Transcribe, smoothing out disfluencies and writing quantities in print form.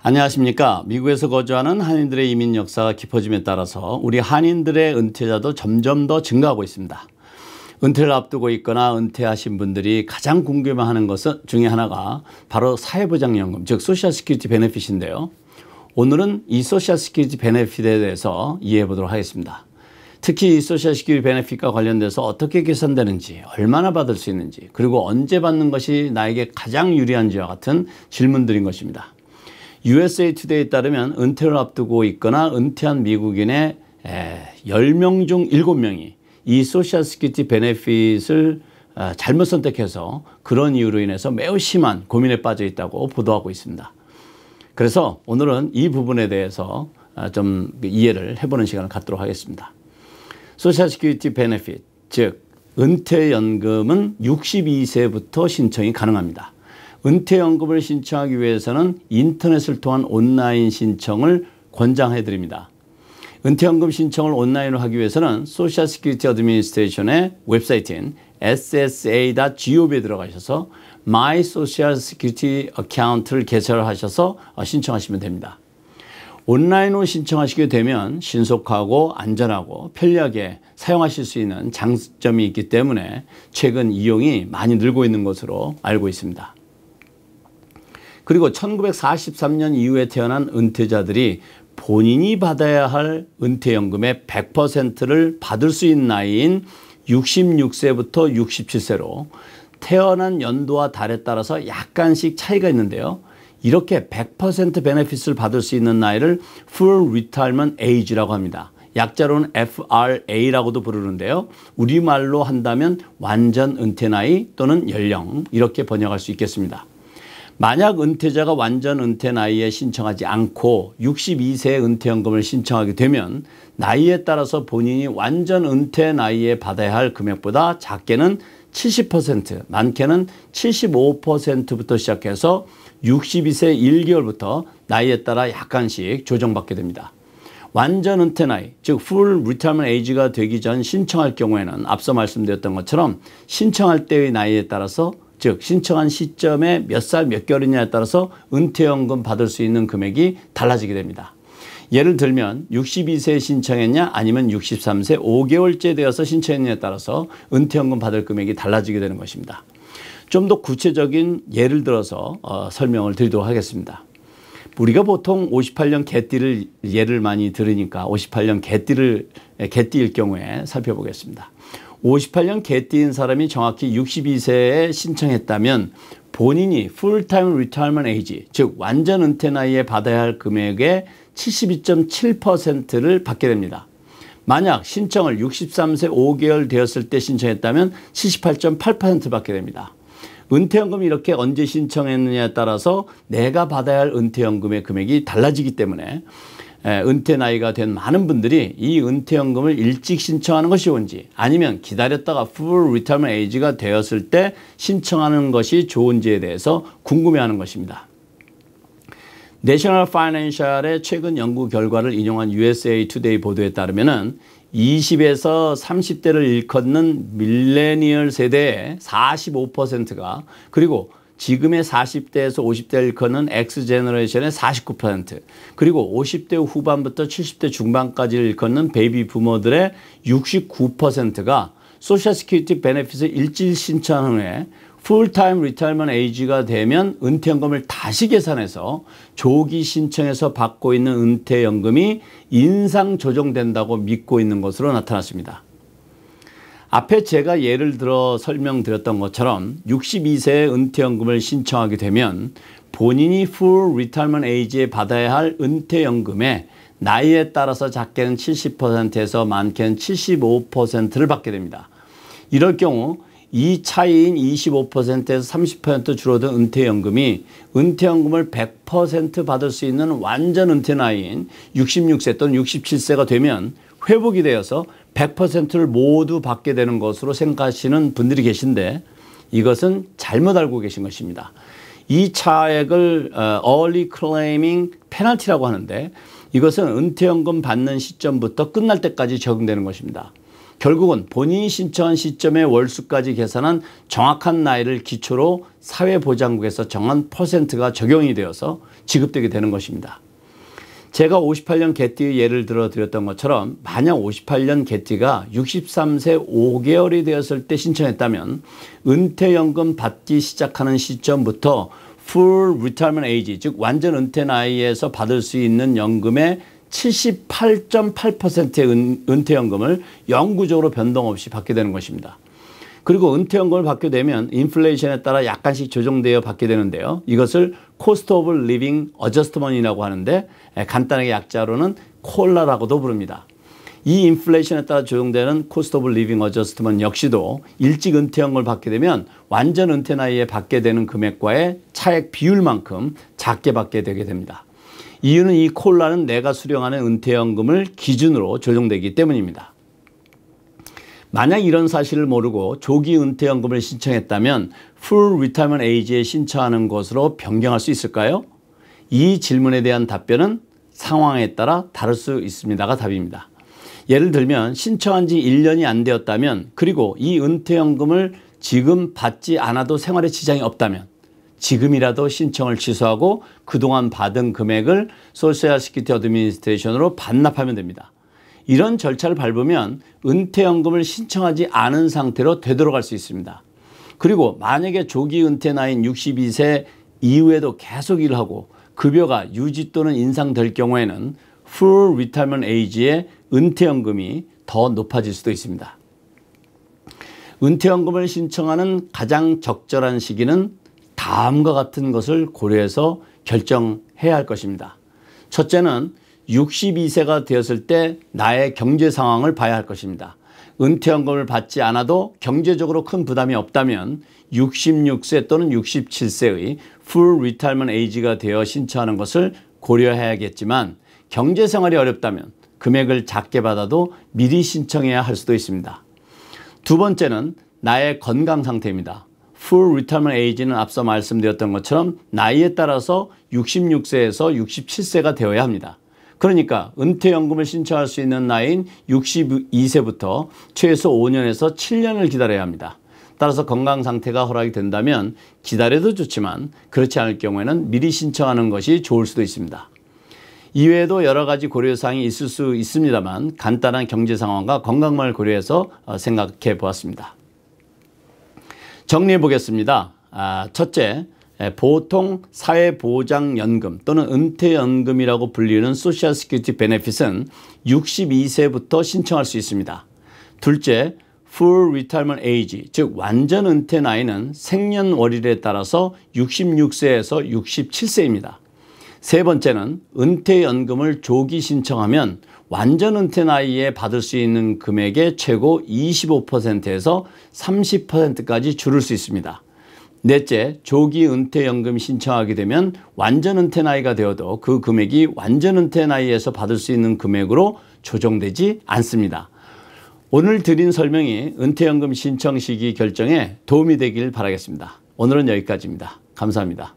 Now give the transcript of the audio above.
안녕하십니까. 미국에서 거주하는 한인들의 이민 역사가 깊어짐에 따라서 우리 한인들의 은퇴자도 점점 더 증가하고 있습니다. 은퇴를 앞두고 있거나 은퇴하신 분들이 가장 궁금해하는 것 중에 하나가 바로 사회보장연금, 즉 소셜 시큐리티 베네핏인데요. 오늘은 이 소셜 시큐리티 베네핏에 대해서 이해해 보도록 하겠습니다. 특히 이 소셜 시큐리티 베네핏과 관련돼서 어떻게 계산되는지, 얼마나 받을 수 있는지, 그리고 언제 받는 것이 나에게 가장 유리한지와 같은 질문들인 것입니다. USA Today에 따르면 은퇴를 앞두고 있거나 은퇴한 미국인의 10명 중 7명이 이 소셜 시큐리티 베네핏을 잘못 선택해서 그런 이유로 인해서 매우 심한 고민에 빠져 있다고 보도하고 있습니다. 그래서 오늘은 이 부분에 대해서 좀 이해를 해보는 시간을 갖도록 하겠습니다. 소셜 시큐리티 베네핏, 즉 은퇴연금은 62세부터 신청이 가능합니다. 은퇴연금을 신청하기 위해서는 인터넷을 통한 온라인 신청을 권장해 드립니다. 은퇴연금 신청을 온라인으로 하기 위해서는 소셜 시큐리티 어드미니스트레이션의 웹사이트인 ssa.gov에 들어가셔서 My Social Security Account를 개설하셔서 신청하시면 됩니다. 온라인으로 신청하시게 되면 신속하고 안전하고 편리하게 사용하실 수 있는 장점이 있기 때문에 최근 이용이 많이 늘고 있는 것으로 알고 있습니다. 그리고 1943년 이후에 태어난 은퇴자들이 본인이 받아야 할 은퇴연금의 100%를 받을 수 있는 나이인 66세부터 67세로 태어난 연도와 달에 따라서 약간씩 차이가 있는데요. 이렇게 100% 베네핏을 받을 수 있는 나이를 Full Retirement Age라고 합니다. 약자로는 FRA라고도 부르는데요. 우리말로 한다면 완전 은퇴 나이 또는 연령, 이렇게 번역할 수 있겠습니다. 만약 은퇴자가 완전 은퇴 나이에 신청하지 않고 62세의 은퇴연금을 신청하게 되면 나이에 따라서 본인이 완전 은퇴 나이에 받아야 할 금액보다 작게는 70%, 많게는 75%부터 시작해서 62세 1개월부터 나이에 따라 약간씩 조정받게 됩니다. 완전 은퇴 나이, 즉 Full Retirement Age가 되기 전 신청할 경우에는 앞서 말씀드렸던 것처럼 신청할 때의 나이에 따라서, 즉 신청한 시점에 몇 살 몇 개월이냐에 따라서 은퇴연금 받을 수 있는 금액이 달라지게 됩니다. 예를 들면 62세에 신청했냐 아니면 63세 5개월째 되어서 신청했냐에 따라서 은퇴연금 받을 금액이 달라지게 되는 것입니다. 좀 더 구체적인 예를 들어서 설명을 드리도록 하겠습니다. 우리가 보통 58년 개띠를 예를 많이 들으니까 58년 개띠일 경우에 살펴보겠습니다. 58년 개띠인 사람이 정확히 62세에 신청했다면 본인이 Full-Time Retirement Age, 즉 완전 은퇴 나이에 받아야 할 금액의 72.7%를 받게 됩니다. 만약 신청을 63세 5개월 되었을 때 신청했다면 78.8% 받게 됩니다. 은퇴연금이 이렇게 언제 신청했느냐에 따라서 내가 받아야 할 은퇴연금의 금액이 달라지기 때문에 은퇴 나이가 된 많은 분들이 이 은퇴연금을 일찍 신청하는 것이 좋은지 아니면 기다렸다가 Full Retirement Age가 되었을 때 신청하는 것이 좋은지에 대해서 궁금해하는 것입니다. 내셔널 파이낸셜의 최근 연구 결과를 인용한 USA Today 보도에 따르면 20에서 30대를 일컫는 밀레니얼 세대의 45%가, 그리고 지금의 40대에서 50대를 일컫는 X제너레이션의 49%, 그리고 50대 후반부터 70대 중반까지를 일컫는 베이비 부모들의 69%가 소셜 시큐리티 베네핏을 일찍 신청한 후에 풀타임 리타이먼트 에이지가 되면 은퇴연금을 다시 계산해서 조기 신청해서 받고 있는 은퇴연금이 인상 조정된다고 믿고 있는 것으로 나타났습니다. 앞에 제가 예를 들어 설명드렸던 것처럼 62세의 은퇴연금을 신청하게 되면 본인이 Full Retirement Age에 받아야 할 은퇴연금의 나이에 따라서 작게는 70%에서 많게는 75%를 받게 됩니다. 이럴 경우 이 차이인 25%에서 30% 줄어든 은퇴연금이 은퇴연금을 100% 받을 수 있는 완전 은퇴 나이인 66세 또는 67세가 되면 회복이 되어서 100%를 모두 받게 되는 것으로 생각하시는 분들이 계신데 이것은 잘못 알고 계신 것입니다. 이 차액을 Early Claiming Penalty라고 하는데 이것은 은퇴연금 받는 시점부터 끝날 때까지 적용되는 것입니다. 결국은 본인이 신청한 시점의 월수까지 계산한 정확한 나이를 기초로 사회보장국에서 정한 퍼센트가 적용이 되어서 지급되게 되는 것입니다. 제가 58년 개띠의 예를 들어 드렸던 것처럼 만약 58년 개띠가 63세 5개월이 되었을 때 신청했다면 은퇴연금 받기 시작하는 시점부터 full retirement age, 즉 완전 은퇴 나이에서 받을 수 있는 연금의 78.8%의 은퇴연금을 영구적으로 변동 없이 받게 되는 것입니다. 그리고 은퇴연금을 받게 되면 인플레이션에 따라 약간씩 조정되어 받게 되는데요. 이것을 Cost of Living Adjustment이라고 하는데 간단하게 약자로는 콜라라고도 부릅니다. 이 인플레이션에 따라 조정되는 Cost of Living Adjustment 역시도 일찍 은퇴연금을 받게 되면 완전 은퇴 나이에 받게 되는 금액과의 차액 비율만큼 작게 받게 되게 됩니다. 이유는 이 콜라는 내가 수령하는 은퇴연금을 기준으로 조정되기 때문입니다. 만약 이런 사실을 모르고 조기 은퇴연금을 신청했다면 Full Retirement Age에 신청하는 것으로 변경할 수 있을까요? 이 질문에 대한 답변은 상황에 따라 다를 수 있습니다가 답입니다. 예를 들면 신청한 지 1년이 안 되었다면 그리고 이 은퇴연금을 지금 받지 않아도 생활에 지장이 없다면 지금이라도 신청을 취소하고 그동안 받은 금액을 소셜 시큐리티 어드미니스트레이션으로 반납하면 됩니다. 이런 절차를 밟으면 은퇴연금을 신청하지 않은 상태로 되돌아갈 수 있습니다. 그리고 만약에 조기 은퇴 나이인 62세 이후에도 계속 일을 하고 급여가 유지 또는 인상될 경우에는 Full Retirement Age의 은퇴연금이 더 높아질 수도 있습니다. 은퇴연금을 신청하는 가장 적절한 시기는 다음과 같은 것을 고려해서 결정해야 할 것입니다. 첫째는 62세가 되었을 때 나의 경제 상황을 봐야 할 것입니다. 은퇴연금을 받지 않아도 경제적으로 큰 부담이 없다면 66세 또는 67세의 Full Retirement Age가 되어 신청하는 것을 고려해야겠지만 경제생활이 어렵다면 금액을 작게 받아도 미리 신청해야 할 수도 있습니다. 두 번째는 나의 건강 상태입니다. Full Retirement Age는 앞서 말씀드렸던 것처럼 나이에 따라서 66세에서 67세가 되어야 합니다. 그러니까 은퇴연금을 신청할 수 있는 나이인 62세부터 최소 5년에서 7년을 기다려야 합니다. 따라서 건강 상태가 허락이 된다면 기다려도 좋지만 그렇지 않을 경우에는 미리 신청하는 것이 좋을 수도 있습니다. 이외에도 여러 가지 고려사항이 있을 수 있습니다만 간단한 경제 상황과 건강을 고려해서 생각해 보았습니다. 정리해 보겠습니다. 첫째, 보통 사회보장연금 또는 은퇴연금이라고 불리는 소셜 시큐리티 베네핏은 62세부터 신청할 수 있습니다. 둘째, Full Retirement Age, 즉 완전 은퇴 나이는 생년월일에 따라서 66세에서 67세입니다. 세 번째는 은퇴연금을 조기 신청하면 완전 은퇴 나이에 받을 수 있는 금액의 최고 25%에서 30%까지 줄일 수 있습니다. 넷째, 조기 은퇴연금 신청하게 되면 완전 은퇴 나이가 되어도 그 금액이 완전 은퇴 나이에서 받을 수 있는 금액으로 조정되지 않습니다. 오늘 드린 설명이 은퇴연금 신청 시기 결정에 도움이 되길 바라겠습니다. 오늘은 여기까지입니다. 감사합니다.